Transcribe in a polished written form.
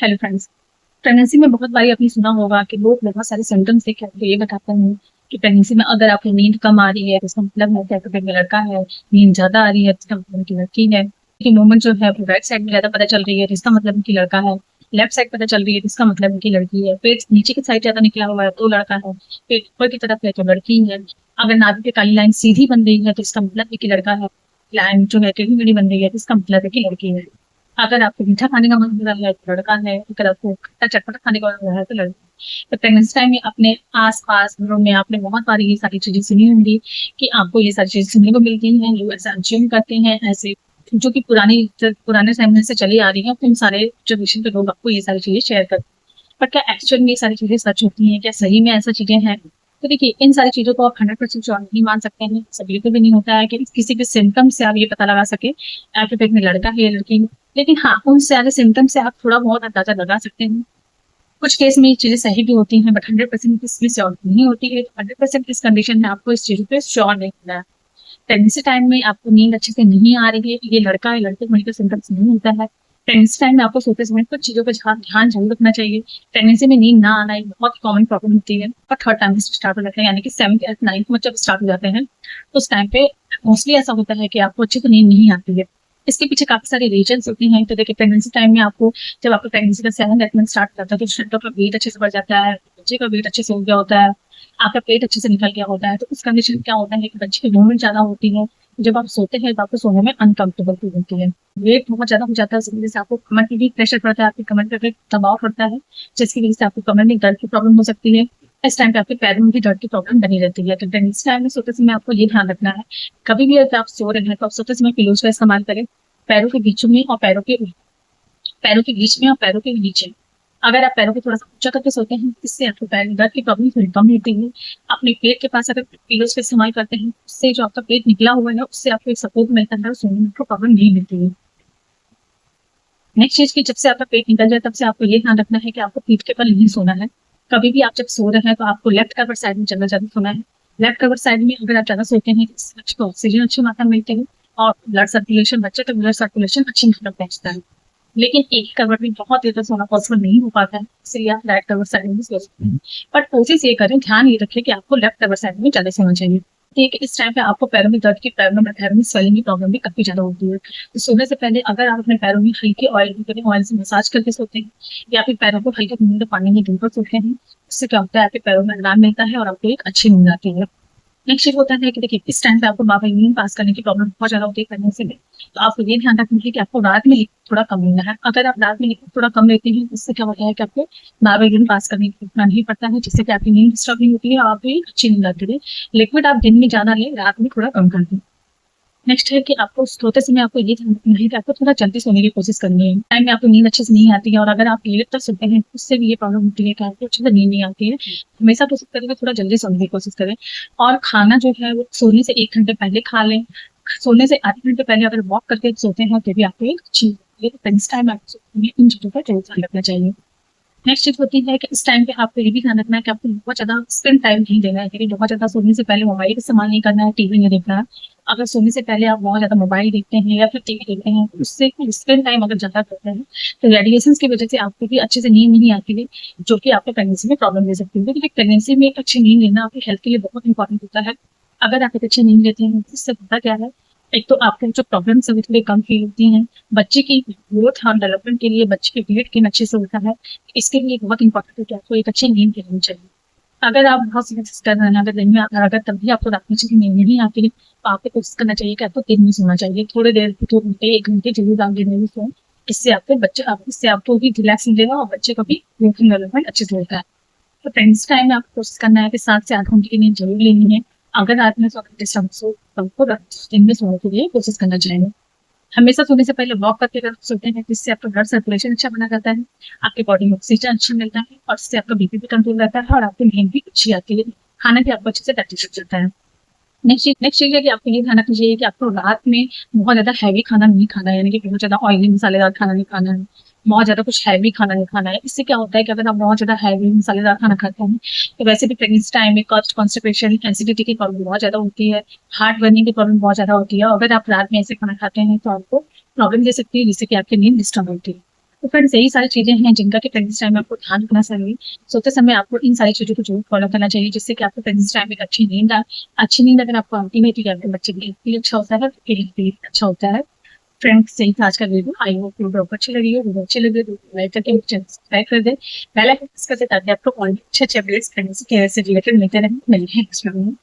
Hello friends. Pregnancy में बहुत बारी आपने सुना होगा कि लोग बहुत सारे सिम्टम्स देख के आपको ये बताते हैं कि प्रेगनेंसी में अगर आपको नींद कम आ रही है तो इसका मतलब है कि आपके पेट में लड़का है। नींद ज्यादा आ रही है तो इसका मतलब है कि लड़की है। कि मूवमेंट जो है वो राइट साइड में ज्यादा पता चल रही है तो इसका मतलब है कि लड़का है। लेफ्ट साइड पता चल रही है तो इसका मतलब है कि लड़की है। पेट नीचे की साइड ज्यादा निकला हुआ है तो लड़का है। पेट ऊपर की तरफ है तो लड़की है। अगर नाभि पे काली लाइन सीधी बन रही है तो इसका मतलब है कि लड़का है। लाइन जो है टेढ़ी मेढ़ी बन रही है तो इसका मतलब है कि लड़की है। अगर आपको मीठा खाने का मन हो रहा है तो लड़का है। अगर आपको खट्टा चटपटा खाने का मन हो रहा है तो लड़की। तो प्रेगनेंसी टाइम में अपने आस पास घरों में आपने बहुत बार ये सारी चीजें सुनी होंगी कि आपको ये सारी चीजें सुनने को मिलती हैं। लोग ऐसा अज्यूम करते हैं ऐसे जो कि पुराने समय से चली आ रही है। उन सारे जनरेशन के लोग आपको ये सारी चीजें शेयर करते हैं। पर क्या एक्चुअल में ये सारी चीजें सच होती हैं? क्या सही में ऐसा चीजें हैं? तो देखिए, इन सारी चीजों को आप 100% श्योर नहीं मान सकते हैं। सभी को भी नहीं होता है कि किसी के सिम्टम से आप ये पता लगा सके आपके पेट में लड़का है या लड़की है। लेकिन हाँ, उन सारे सिम्टम से आप थोड़ा बहुत अंदाजा लगा सकते हैं। कुछ केस में ये चीजें सही भी होती हैं बट 100% इसमें श्योर नहीं होती है। 100% इस कंडीशन में आपको इस चीज पे श्योर नहीं होना है। प्रेगनेंसी टाइम में आपको नींद अच्छे से नहीं आ रही है, ये लड़का है लड़के होने के सिम्टम्स नहीं होता है। प्रेगनेंसी टाइम में आपको सोते समय कुछ चीजों का ध्यान जरूर रखना चाहिए। प्रेगनेंसी में नींद ना आना एक बहुत कॉमन प्रॉब्लम होती है और थर्ड टाइम स्टार्ट हो जाता है, यानी कि 7th 8th 9th में जब स्टार्ट हो जाते हैं तो उस टाइम पे मोस्टली ऐसा होता है कि आपको अच्छे से नींद नहीं आती है। इसके पीछे काफी सारे रीजन होते हैं। तो देखिए, प्रेगनेंसी टाइम में आपको जब आपका प्रेगनेंसी का 7th 8th मंथ स्टार्ट करता है तो शरीर का वेट अच्छे से बढ़ जाता है, बच्चे का वेट अच्छे से हो गया होता है, आपका पेट अच्छे से निकल गया होता है। तो उस कंडीशन में क्या होता है कि बच्चे की मूवमेंट ज्यादा होती है। जब आप सोते हैं तो आपको सोने में अनकंफर्टेबल फील होती है। वेट बहुत ज्यादा हो जाता है, उसकी वजह से आपको कमर की भी प्रेशर पड़ता है, आपकी कमर पे भी दबाव पड़ता है, जिसकी वजह से आपको कमर में दर्द की प्रॉब्लम हो सकती है। इस टाइम पे आपके पैरों में भी दर्द की प्रॉब्लम बनी रहती है। तो इस टाइम में सोते समय आपको ये ध्यान रखना है, कभी भी अगर आप सो रहे हैं तो आप सोते समय पिलोज का इस्तेमाल करें। पैरों के बीच में और पैरों के बीच में और पैरों के नीचे। अगर आप पैरों को थोड़ा सा ऊंचा करके सोते हैं इससे आपको पैर में दर्द की प्रॉब्लम थोड़ी कम होती है। अपने पेट के पास अगर पिलोज का इस्तेमाल करते हैं उससे जो आपका पेट निकला हुआ है उससे आपको एक सपोर्ट मिलता है और सोने में आपको प्रॉब्लम नहीं मिलती है। नेक्स्ट चीज की, जब से आपका पेट निकल जाए तब से आपको ये ध्यान रखना है कि आपको पीठ के बल नहीं सोना है। कभी भी आप जब सो रहे हैं तो आपको लेफ्ट कवर साइड में ज्यादा ज्यादा सोना है। लेफ्ट कवर साइड में अगर आप ज्यादा सोते हैं तो इससे बच्चे को ऑक्सीजन अच्छी मात्रा में मिलती है और ब्लड सर्कुलेशन, बच्चे का ब्लड सर्कुलेशन अच्छी मात्रा में पहुंचता है। लेकिन एक ही कवर में बहुत देर तक सोना पॉसिबल नहीं हो पाता है, इसलिए आप राइट कवर साइड में सो सकते हैं। बट कोशिश ये करें, ध्यान ये रखें कि आपको लेफ्ट कवर साइड में ज्यादा सोना चाहिए। ठीक है, इस टाइम पे आपको पैरों में दर्द की, पैरों में स्वेलिंग की प्रॉब्लम भी काफी ज्यादा होती है। तो सोने से पहले अगर आप अपने पैरों में हल्की ऑयल करें, ऑयल से मसाज करके सोते हैं या फिर पैरों को हल्के नींद पानी में डूबकर सोते हैं, उससे क्या होता है आपके पैरों में आराम मिलता है और आपको एक अच्छी नींद आती है। नेक्स्ट चीज होता है कि देखिए, इस टाइम पे आपको बाबा यूरिन पास करने की प्रॉब्लम बहुत ज्यादा होती है करने से। तो आपको ये ध्यान रखना है कि आपको रात में लिक्विड थोड़ा कम लेना है। अगर आप रात में लिक्विड थोड़ा कम लेते हैं उससे क्या होता है कि आपको बाबा यूरिन पास करने की उतना नहीं पड़ता है, जिससे कि आपकी नींद डिस्टर्ब नहीं होती है और आपको एक अच्छी नींद आती है। लिक्विड आप दिन में ज्यादा लें, रात में थोड़ा कम कर दें। नेक्स्ट है कि आपको सोते समय आपको ये ध्यान रखना है कि आपको थोड़ा जल्दी सोने की कोशिश करनी है। टाइम में आपको नींद अच्छे से नहीं आती है और अगर आप लेट तक सोते हैं उससे भी ये प्रॉब्लम होती है कि आपको अच्छे से नींद नहीं आती है। हमेशा कोशिश करें कि थोड़ा जल्दी सोने की कोशिश करें। और खाना जो है वो सोने से 1 घंटे पहले खा लें। सोने से आधे घंटे पहले अगर वॉक करके सोते हैं तो भी आपको एक अच्छी टाइम आपको सोने में इन चीजों का जरूर ध्यान रखना चाहिए। नेक्स्ट चीज होती है कि इस टाइम पे आपको ये भी ध्यान रखना है कि आपको बहुत ज्यादा स्क्रीन टाइम नहीं देना है, क्योंकि बहुत ज्यादा सोने से पहले मोबाइल इस्तेमाल नहीं करना है, टीवी नहीं देखना है। अगर सोने से पहले आप बहुत ज्यादा मोबाइल देखते हैं या फिर टीवी देखते हैं तो उससे स्क्रीन टाइम अगर ज्यादा करते हैं तो रेडिएशन की वजह से आपको भी अच्छे से नींद नहीं आती है, जो कि आपको प्रेगनेंसी में प्रॉब्लम दे सकती है। क्योंकि प्रेगनेंसी में एक अच्छी नींद लेना आपकी हेल्थ के लिए बहुत इंपॉर्टेंट होता है। अगर आप एक अच्छी नींद लेते हैं तो इससे होता क्या है, एक तो आपके जो प्रॉब्लम्स है वो थोड़ी कम फील होती हैं। बच्चे की ग्रोथ और डेवलपमेंट के लिए बच्चे के वेट गेन अच्छे से होता है। इसके लिए बहुत इंपॉर्टेंट है कि आपको एक अच्छी नींद लेनी चाहिए। अगर आप बहुत कोशिश कर रहे हैं, अगर दिन में अगर तब भी आपको रात में अच्छी नींद नहीं आती है तो आपको कोशिश करना चाहिए कि आपको दिन में सोना चाहिए। थोड़ी देर, 2 घंटे 1 घंटे जल्दी आप दिन में सोएं। इससे आपको भी रिलैक्स मिलेगा और बच्चे को भी ग्रोथ डेवलपमेंट अच्छे से होता है। तो प्रेगनेंसी टाइम में आपको कोशिश करना है कि 7 से 8 घंटे की नींद जरूर लेनी है। अगर रात में 100 घंटे सो तो आपको दिन में सोने के लिए कोशिश करना चाहिए। हमेशा सोने से पहले वॉक करके अगर सोते हैं जिससे आपका ब्लड सर्कुलेशन अच्छा बना रहता है, आपके बॉडी में ऑक्सीजन अच्छा मिलता है और इससे आपका बीपी भी कंट्रोल रहता है और आपकी नींद भी अच्छी आती है। खाना भी आपको अच्छे से डाइजेस्ट हो जाता है। नेक्स्ट चीज है कि आपको ये ध्यान रखना चाहिए कि आपको रात में बहुत ज्यादा हैवी खाना नहीं खाना है, यानी कि बहुत ज्यादा ऑयली मसालेदार खाना नहीं खाना है, बहुत ज्यादा कुछ हैवी खाना नहीं खाना है। इससे क्या होता है कि अगर आप बहुत ज्यादा हैवी मसालेदार खाना खाते हैं तो वैसे भी प्रेगनेंसी टाइम में कॉस्ट, कॉन्स्टिपेशन, एसिडिटी की प्रॉब्लम बहुत ज्यादा होती है, हार्ट बर्निंग की प्रॉब्लम बहुत ज्यादा होती है। अगर आप रात में ऐसे खाना खाते हैं तो आपको प्रॉब्लम दे सकती है, जिससे कि आपकी नींद डिस्टर्ब होती है। तो फ्रेंड्स यही सारी चीजें हैं जिनका कि प्रेगनेंसी टाइम में आपको ध्यान रखना चाहिए। सोते समय आपको इन सारी चीजों को जरूर फॉलो करना चाहिए, जिससे कि आपको प्रेगनेंसी टाइम में एक अच्छी नींद अगर आपको आती है तो आपके बच्चे के लिए भी अच्छा होता है, आपके लिए भी अच्छा होता है। फ्रेंड्स यही था आज का वीडियो। आई होप वीडियो आपको अच्छी लगी हो। वीडियो अच्छी लगी तो लाइक करके चैनल सब्सक्राइब कर दे, बेल आइकन प्रेस कर दे, ताकि आपको और भी अच्छे अच्छे अपडेट्स प्रेगनेंसी केयर से रिलेटेड मिलते रहे। मिलते हैं नेक्स्ट वीडियो में।